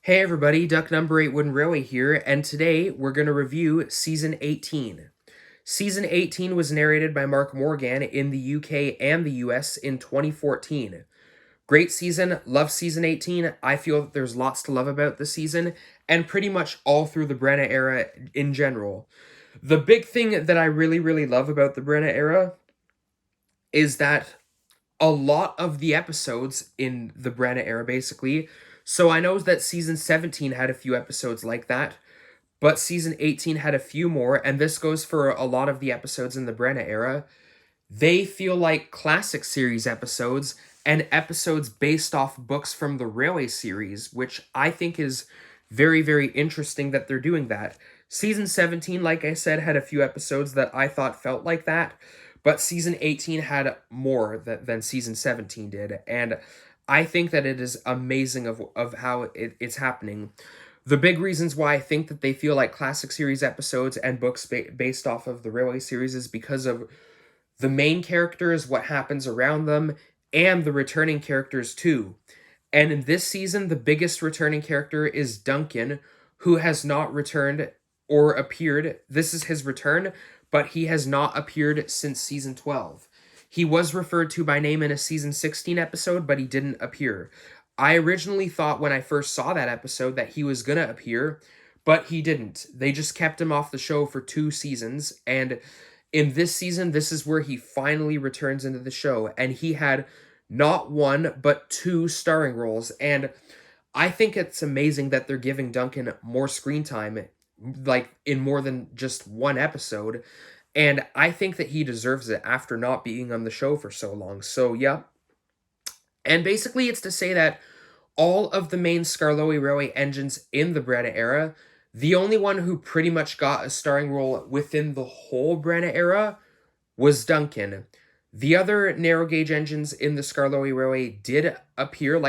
Hey everybody, Duck Number 8 Wooden Railway here, and today we're going to review Season 18. Season 18 was narrated by Mark Morgan in the UK and the US in 2014. Great season, love Season 18. I feel that there's lots to love about the season, and pretty much all through the Brenna era in general. The big thing that I really love about the Brenna era is that a lot of the episodes in the Brenna era, basically. So I know that season 17 had a few episodes like that, but season 18 had a few more, and this goes for a lot of the episodes in the Brenna era. They feel like classic series episodes and episodes based off books from the Railway series, which I think is very interesting that they're doing that. Season 17, like I said, had a few episodes that I thought felt like that, but season 18 had more than season 17 did, and I think that it is amazing of how it's happening. The big reasons why I think that they feel like classic series episodes and books based off of the Railway series is because of the main characters, what happens around them, and the returning characters too. And in this season, the biggest returning character is Duncan, who has not returned or appeared. This is his return, but he has not appeared since season 12. He was referred to by name in a season 16 episode, but he didn't appear. I originally thought when I first saw that episode that he was going to appear, but he didn't. They just kept him off the show for 2 seasons, and in this season, this is where he finally returns into the show, and he had not one, but 2 starring roles, and I think it's amazing that they're giving Duncan more screen time, like, in more than just one episode, and I think that he deserves it after not being on the show for so long, so yeah. And basically, it's to say that all of the main Skarloey Railway engines in the Brenna era, the only one who pretty much got a starring role within the whole Brenna era was Duncan. The other narrow gauge engines in the Skarloey Railway did appear,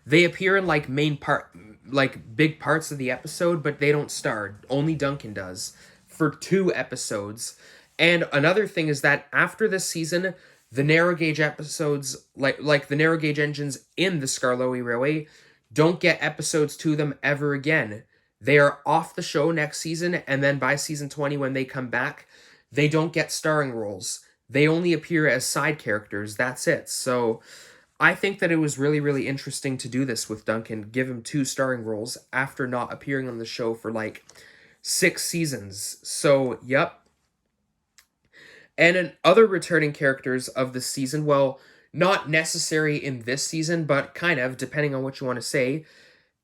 they appear in big parts of the episode, but they don't star. Only Duncan does for 2 episodes. And another thing is that after this season, the narrow gauge episodes, like the narrow gauge engines in the Skarloey Railway, don't get episodes to them ever again. They are off the show next season, and then by season 20, when they come back, they don't get starring roles. They only appear as side characters. That's it. So I think that it was really interesting to do this with Duncan, give him 2 starring roles after not appearing on the show for like 6 seasons. So, yep. And in other returning characters of the season, well, not necessary in this season, but kind of, depending on what you want to say.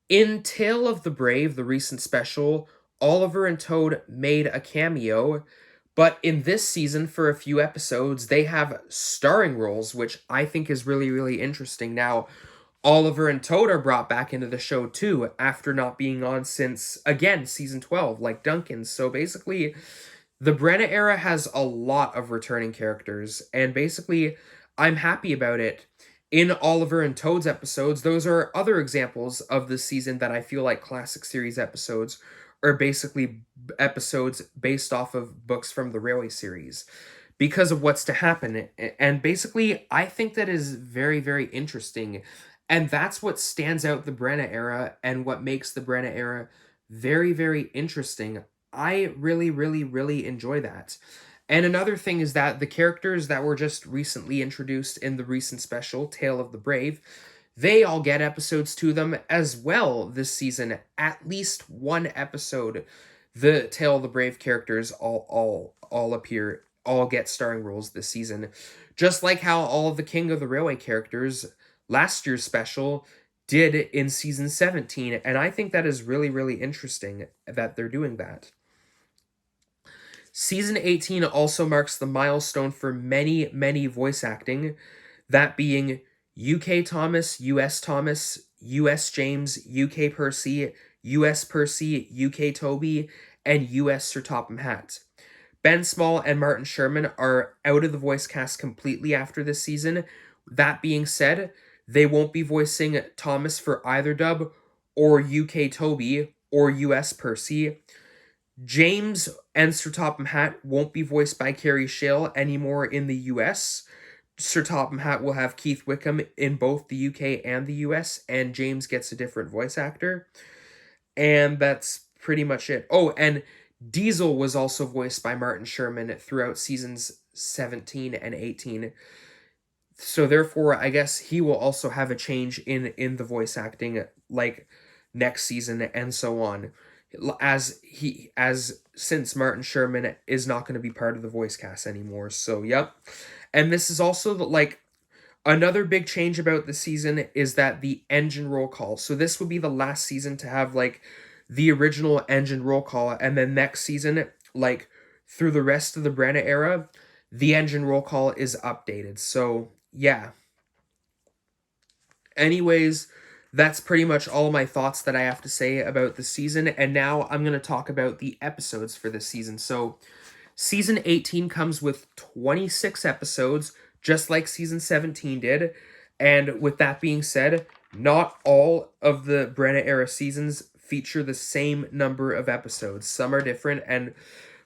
In Tale of the Brave, the recent special, Oliver and Toad made a cameo, but in this season, for a few episodes, they have starring roles, which I think is really interesting. Now, Oliver and Toad are brought back into the show too, after not being on since, again, season 12, like Duncan. So basically, the Brenna era has a lot of returning characters, and basically, I'm happy about it. In Oliver and Toad's episodes, those are other examples of the season that I feel like classic series episodes are basically episodes based off of books from the Railway series because of what's to happen. And basically, I think that is very interesting. And that's what stands out the Brenna era and what makes the Brenna era very interesting. I really enjoy that. And another thing is that the characters that were just recently introduced in the recent special, Tale of the Brave, they all get episodes to them as well this season. At least one episode, the Tale of the Brave characters all appear, all get starring roles this season. Just like how all of the King of the Railway characters last year's special did in season 17, and I think that is really interesting that they're doing that. Season 18 also marks the milestone for many voice acting, that being UK Thomas, US James, UK Percy, US Percy, UK Toby, and US Sir Topham Hatt. Ben Small and Martin Sherman are out of the voice cast completely after this season. That being said, they won't be voicing Thomas for either dub, or UK Toby, or US Percy. James and Sir Topham Hatt won't be voiced by Carrie Shale anymore in the US, Sir Topham Hatt will have Keith Wickham in both the UK and the US, and James gets a different voice actor. And that's pretty much it. Oh, and Diesel was also voiced by Martin Sherman throughout seasons 17 and 18. So therefore, I guess he will also have a change in the voice acting like next season and so on. As since Martin Sherman is not going to be part of the voice cast anymore. So, yep. And this is also like another big change about the season is that the engine roll call. So this would be the last season to have like the original engine roll call, and then next season, like through the rest of the Brenna era, the engine roll call is updated. So yeah. Anyways, that's pretty much all my thoughts that I have to say about the season. And now I'm going to talk about the episodes for this season. So season 18 comes with 26 episodes, just like season 17 did. And with that being said, not all of the Brenna era seasons feature the same number of episodes. Some are different, and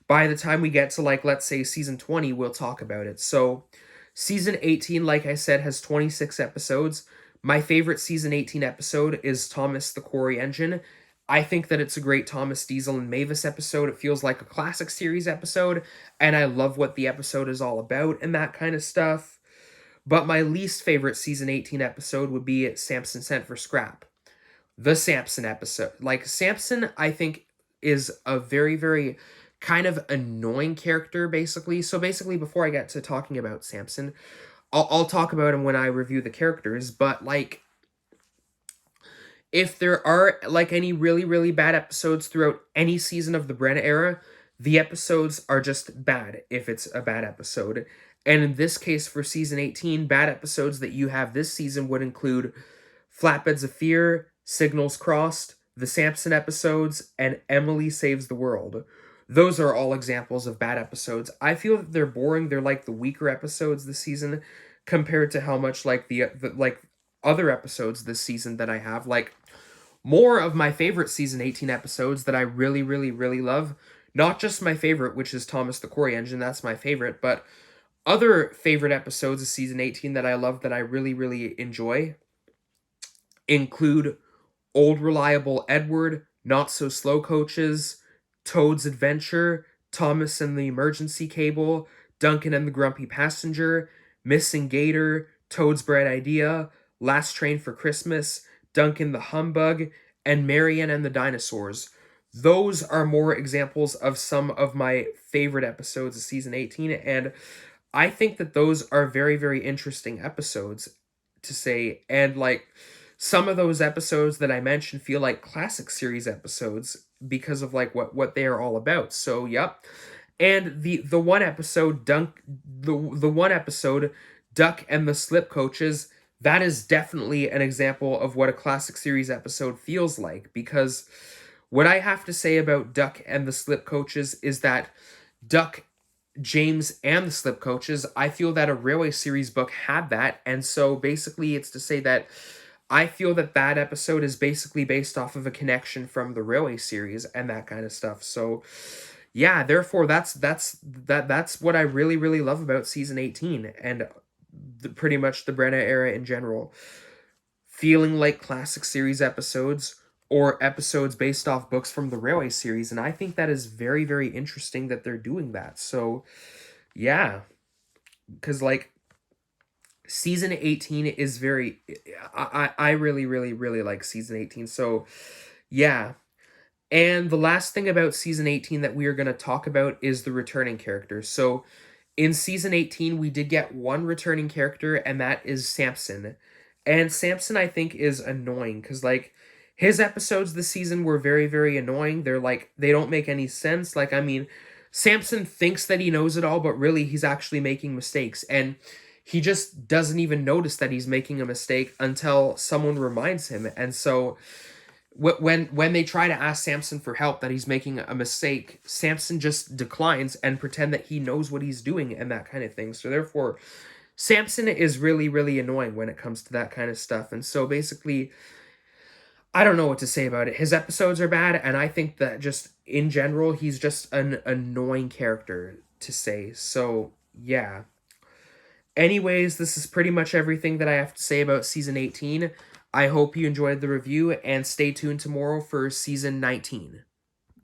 by the time we get to, like, let's say season 20, we'll talk about it. So season 18, like I said, has 26 episodes. My favorite season 18 episode is Thomas the Quarry Engine. I think that it's a great Thomas Diesel and Mavis episode. It feels like a classic series episode, and I love what the episode is all about and that kind of stuff. But my least favorite season 18 episode would be Samson Sent for Scrap. The Samson episode. Like, Samson, I think, is a very, very kind of annoying character, basically. So basically, before I get to talking about Samson, I'll talk about him when I review the characters, but like, if there are like any really, really bad episodes throughout any season of the Brenna era, the episodes are just bad if it's a bad episode. And in this case, for season 18, bad episodes that you have this season would include Flatbeds of Fear, Signals Crossed, the Samson episodes, and Emily Saves the World. Those are all examples of bad episodes. I feel that they're boring. They're like the weaker episodes this season compared to how much like the like other episodes this season that I have. Like, more of my favorite season 18 episodes that I really, really, really love. Not just my favorite, which is Thomas the Quarry Engine, that's my favorite, but other favorite episodes of season 18 that I love that I really, really enjoy include Old Reliable Edward, Not So Slow Coaches, Toad's Adventure, Thomas and the Emergency Cable, Duncan and the Grumpy Passenger, Missing Gator, Toad's Bright Idea, Last Train for Christmas, Duncan the Humbug, and Marian and the Dinosaurs. Those are more examples of some of my favorite episodes of season 18, and I think that those are very, very interesting episodes to say. And like, some of those episodes that I mentioned feel like classic series episodes because of like what they are all about. So yep. And the one episode the one episode Duck and the Slip Coaches, that is definitely an example of what a classic series episode feels like, because what I have to say about Duck and the Slip Coaches is that Duck, James, and the Slip Coaches, I feel that a Railway series book had that, and so basically it's to say that I feel that that episode is basically based off of a connection from the Railway series and that kind of stuff. So yeah, therefore that's what I really, really love about season 18 and pretty much the Brenna era in general. Feeling like classic series episodes or episodes based off books from the Railway series, and I think that is very, very interesting that they're doing that. So yeah, because like, season 18 is very, I really, really, really like season 18. So yeah. And the last thing about season 18 that we are going to talk about is the returning characters. So in season 18, we did get one returning character, and that is Samson. And Samson, I think, is annoying because, like, his episodes this season were very, very annoying. They're like, they don't make any sense. Like, I mean, Samson thinks that he knows it all, but really he's actually making mistakes. And he just doesn't even notice that he's making a mistake until someone reminds him. And so when they try to ask Samson for help that he's making a mistake, Samson just declines and pretend that he knows what he's doing and that kind of thing. So therefore, Samson is really, really annoying when it comes to that kind of stuff. And so basically, I don't know what to say about it. His episodes are bad, and I think that just in general, he's just an annoying character to say. So yeah. Anyways, this is pretty much everything that I have to say about Season 18. I hope you enjoyed the review, and stay tuned tomorrow for Season 19.